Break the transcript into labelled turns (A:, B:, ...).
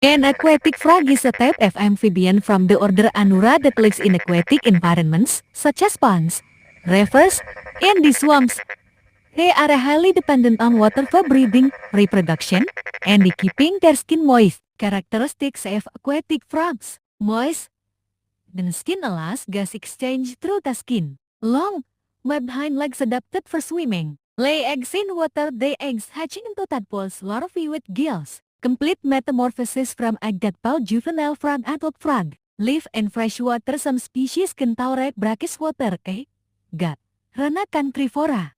A: An aquatic frog is a type of amphibian from the order Anura that lives in aquatic environments, such as ponds, rivers, and the swamps. They are highly dependent on water for breathing, reproduction, and keeping their skin moist. Characteristics of aquatic frogs: moist, the skin allows gas exchange through the skin. Long, webbed hind legs adapted for swimming. Lay eggs in water. The eggs hatch into tadpoles, larvae with gills. Complete metamorphosis from egg tadpole juvenile frog adult frog. Live in freshwater. Some species can tolerate brackish water. Gut. Rana cancrifora.